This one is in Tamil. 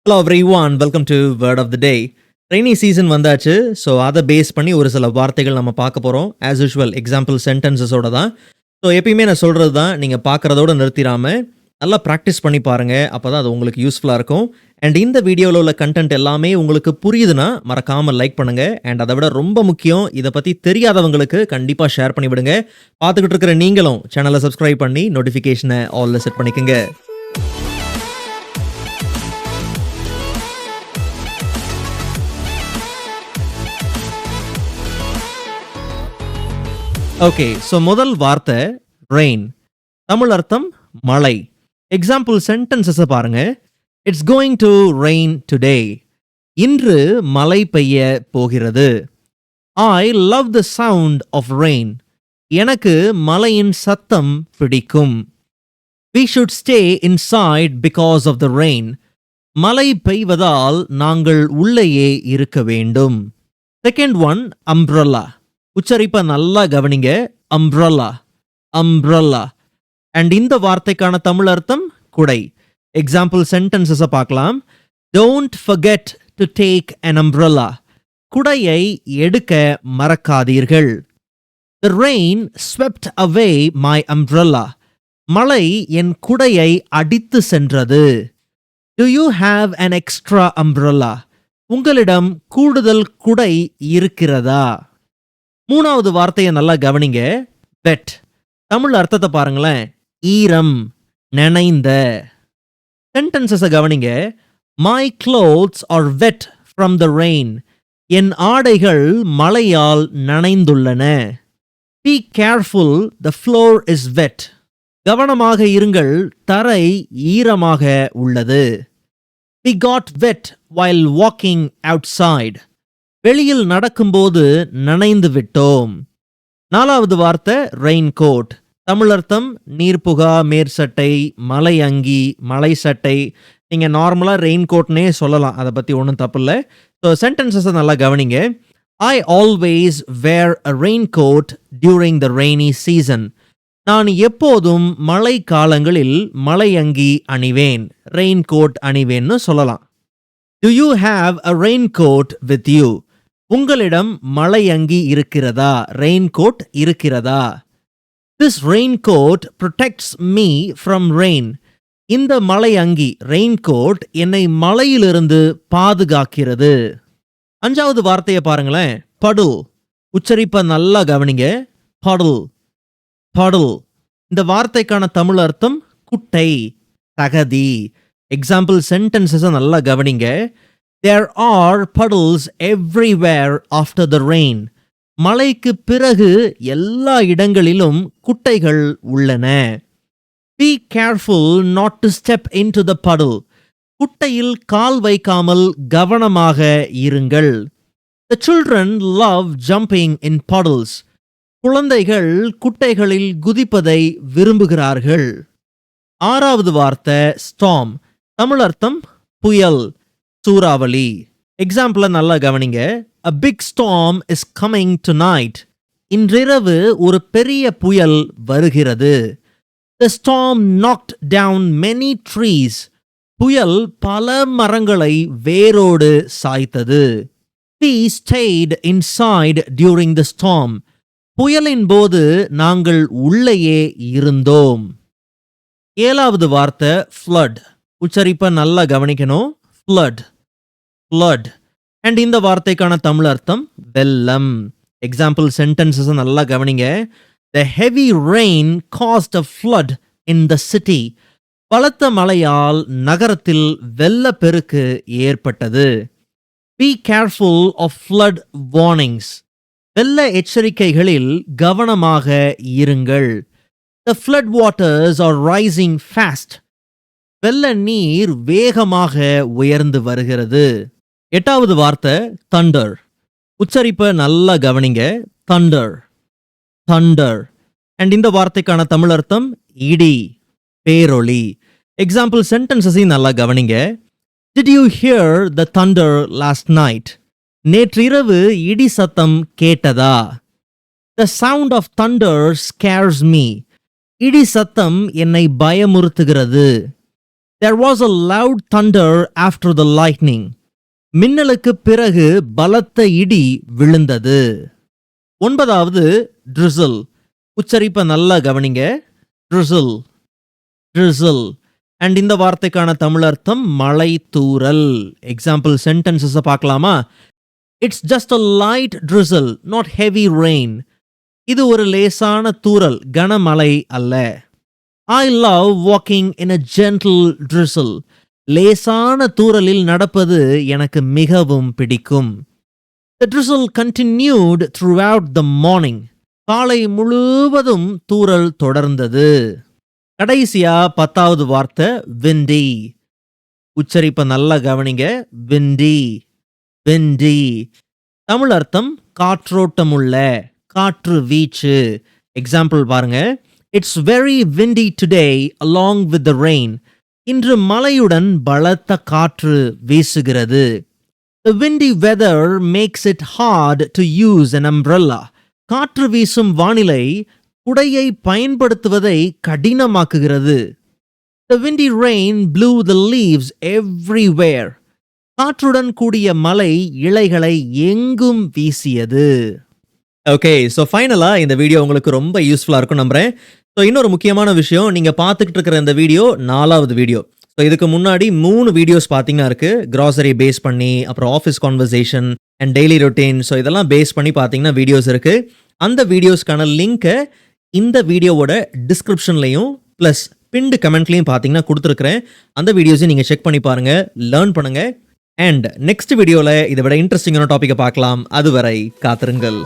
Hello everyone, welcome to word of the day. Rainy season வந்தாச்சு. ஸோ அதை பேஸ் பண்ணி ஒரு சில வார்த்தைகள் நம்ம பார்க்க போகிறோம். ஆஸ் யூஷுவல் எக்ஸாம்பிள் சென்டென்சஸோட தான். ஸோ எப்பயுமே நான் சொல்கிறது தான், நீங்கள் பார்க்குறதோடு நிறுத்திடாமல் நல்லா ப்ராக்டிஸ் பண்ணி பாருங்கள். அப்போ தான் அது உங்களுக்கு யூஸ்ஃபுல்லாக இருக்கும். அண்ட் இந்த வீடியோவில் உள்ள கண்டென்ட் எல்லாமே உங்களுக்கு புரியுதுன்னா மறக்காமல் லைக் பண்ணுங்கள். அண்ட் அதை விட ரொம்ப முக்கியம், இதை பற்றி தெரியாதவங்களுக்கு கண்டிப்பாக ஷேர் பண்ணி விடுங்க. பார்த்துக்கிட்டு இருக்கிற நீங்களும் சேனலை சப்ஸ்கிரைப் பண்ணி நோட்டிஃபிகேஷனை ஆலில் செட் பண்ணிக்கோங்க. ஓகே, ஸோ முதல் வார்த்தை ரெயின். தமிழ் அர்த்தம் மழை. எக்ஸாம்பிள் சென்டென்சஸை பாருங்க. It's going to rain today. இன்று மழை பெய்ய போகிறது. I love the sound of rain. எனக்கு மழையின் சத்தம் பிடிக்கும். We should stay inside because of the rain. மழை பெய்வதால் நாங்கள் உள்ளேயே இருக்க வேண்டும். Second one, umbrella. உச்சரிப்பை நல்லா கவனிங்க. Umbrella, umbrella. அண்ட் இந்த வார்த்தைக்கான தமிழ் அர்த்தம் குடை. எக்ஸாம்பிள் சென்டென்சஸை பார்க்கலாம். Don't forget to take an umbrella. குடையை எடுக்க மறக்காதீர்கள். The rain swept away my umbrella. மழை என் குடையை அடித்து சென்றது. Do you have an extra umbrella? உங்களிடம் கூடுதல் குடை இருக்கிறதா? மூணாவது வார்த்தையை நல்லா கவனிங்க. வெட். தமிழ் அர்த்தத்தை பாருங்களேன். ஈரம், நனைந்த. சென்டென்சஸை கவனிங்க. My clothes are wet from the rain. என் ஆடைகள் மழையால் நனைந்துள்ளன. Be careful, the floor is wet. கவனமாக இருங்கள், தரை ஈரமாக உள்ளது. We got wet while walking outside. வெளியில் நடக்கும்போது நனைந்து விட்டோம். நாலாவது வார்த்தை ரெயின்கோட். தமிழ் அர்த்தம் நீர்ப்புகா, மேற்சட்டை, மலை அங்கி, மலை சட்டை. நீங்கள் நார்மலாக ரெயின்கோட்னே சொல்லலாம், அதை பற்றி ஒன்றும் தப்பு இல்லை. ஸோ சென்டென்சஸை நல்லா கவனிங்க. I always wear a raincoat during the rainy season. நான் எப்போதும் மழை காலங்களில் மலை அங்கி அணிவேன், ரெயின்கோட் அணிவேன்னு சொல்லலாம். To you have a raincoat with you? உங்களிடம் மழை அங்கி இருக்கிறதா, ரெயின்கோட் இருக்கிறதா? This raincoat protects me from rain. இந்த மழை அங்கி, ரெயின்கோட், என்னை மழையிலிருந்து பாதுகாக்கிறது. அஞ்சாவது வார்த்தையை பாருங்களேன். படுல். உச்சரிப்பை நல்லா கவனிங்க. படுல், படுல். இந்த வார்த்தைக்கான தமிழ் அர்த்தம் குட்டை, தகதி. எக்ஸாம்பிள் சென்டென்சஸை நல்லா கவனிங்க. There are puddles everywhere after the rain. மழைக்கு பிறகு எல்லா இடங்களிலும் குட்டைகள் உள்ளன. Be careful not to step into the puddle. குட்டையில் கால் வைக்காமல் கவனமாக இருங்கள். The children love jumping in puddles. குழந்தைகள் குட்டைகளில் குதிப்பதை விரும்புகிறார்கள். ஆறாவது வார்த்தை ஸ்டார்ம். தமிழ் அர்த்தம் புயல், சூறாவளி. எக்ஸாம்பிள நல்லா கவனிங்க. A big storm is coming tonight. இன்றிரவு ஒரு பெரிய புயல் வருகிறது. The storm knocked down many trees. புயல் பல மரங்களை வேரோடு சாய்த்தது. We stayed inside during the storm. புயலின் போது நாங்கள் உள்ளேயே இருந்தோம். ஏழாவது வார்த்தை flood. உச்சரிப்பை நல்லா கவனிக்கணும். flood, flood. அண்ட் இந்த வார்த்தைக்கான தமிழ் அர்த்தம் வெள்ளம். எக்ஸாம்பிள் சென்டென்சஸ் நல்லா கவனிங்க. The heavy rain caused a flood in the city. பலத்த மழையால் நகரத்தில் வெள்ளப்பெருக்கு ஏற்பட்டது. Be careful of flood warnings. வெள்ள எச்சரிக்கைகளில் கவனமாக இருங்கள். The flood waters are rising fast. வெள்ள நீர் வேகமாக உயர்ந்து வருகிறது. எட்டாவது வார்த்தை தண்டர். உச்சரிப்பை நல்லா கவனிங்க. Thunder, Thunder. அண்ட் இந்த வார்த்தைக்கான தமிழ் அர்த்தம் இடி, பேரொளி. எக்ஸாம்பிள் சென்டென்சஸையும் நல்லா கவனிங்க. Did you hear the thunder last night? நேற்றிரவு இடி சத்தம் கேட்டதா? The sound of thunder scares me. இடி சத்தம் என்னை பயமுறுத்துகிறது. There was a loud thunder after the lightning. மின்னலுக்கு பிறகு பலத்த இடி விழுந்தது. 9வது drizzle. உச்சரிப்பை நல்லா கவனிங்க. drizzle, drizzle. அண்ட் இந்த வார்த்தைக்கான தமிழ் அர்த்தம் மழை தூறல். எக்ஸாம்பிள் சென்டென்சஸ் பார்க்கலாமா? It's just a light drizzle, not heavy rain. இது ஒரு லேசான தூறல், கனமழை அல்ல. I love walking in a gentle drizzle. லேசான தூறலில் நடப்பது எனக்கு மிகவும் பிடிக்கும். The drizzle continued throughout the morning. காலை முழுவதும் தூறல் தொடர்ந்தது. கடைசியா 10வது வார்த்தை windy. உச்சரிப்பை நல்லா கவனிங்க. windy, windy. தமிழ் அர்த்தம் காற்றோட்டமுள்ள, காற்று வீச்சு. எக்ஸாம்பிள் பாருங்க. It's very windy today along with the rain. இன்று மழையுடன் பலத்த காற்று வீசுகிறது. The windy weather makes it hard to use an umbrella. காற்று வீசும் வானிலை குடையை பயன்படுத்துவதை கடினமாக்குகிறது. The windy rain blew the leaves everywhere. காற்றுடன் கூடிய மழை இலைகளை எங்கும் வீசியது. ஓகே, ஸோ ஃபைனலாக இந்த வீடியோ உங்களுக்கு ரொம்ப யூஸ்ஃபுல்லாக இருக்கும் நம்புறேன். ஸோ இன்னொரு முக்கியமான விஷயம், நீங்கள் பார்த்துக்கிட்டு இருக்கிற இந்த வீடியோ 4வது வீடியோ. ஸோ இதுக்கு முன்னாடி 3 வீடியோஸ் பார்த்தீங்கன்னா இருக்குது. கிராசரி பேஸ் பண்ணி, அப்புறம் office conversation and daily routine. So இதெல்லாம் பேஸ் பண்ணி பார்த்தீங்கன்னா வீடியோஸ் இருக்குது. அந்த வீடியோஸ்க்கான லிங்க்கை இந்த வீடியோவோட டிஸ்கிரிப்ஷன்லையும் ப்ளஸ் பின்டு கமெண்ட்லையும் பார்த்தீங்கன்னா கொடுத்துருக்குறேன். அந்த வீடியோஸையும் நீங்கள் செக் பண்ணி பாருங்கள், லேர்ன் பண்ணுங்கள். அண்ட் நெக்ஸ்ட் வீடியோவில் இதை விட இன்ட்ரெஸ்டிங்கான டாப்பிக்கை பார்க்கலாம். அதுவரை காத்திருங்கள்.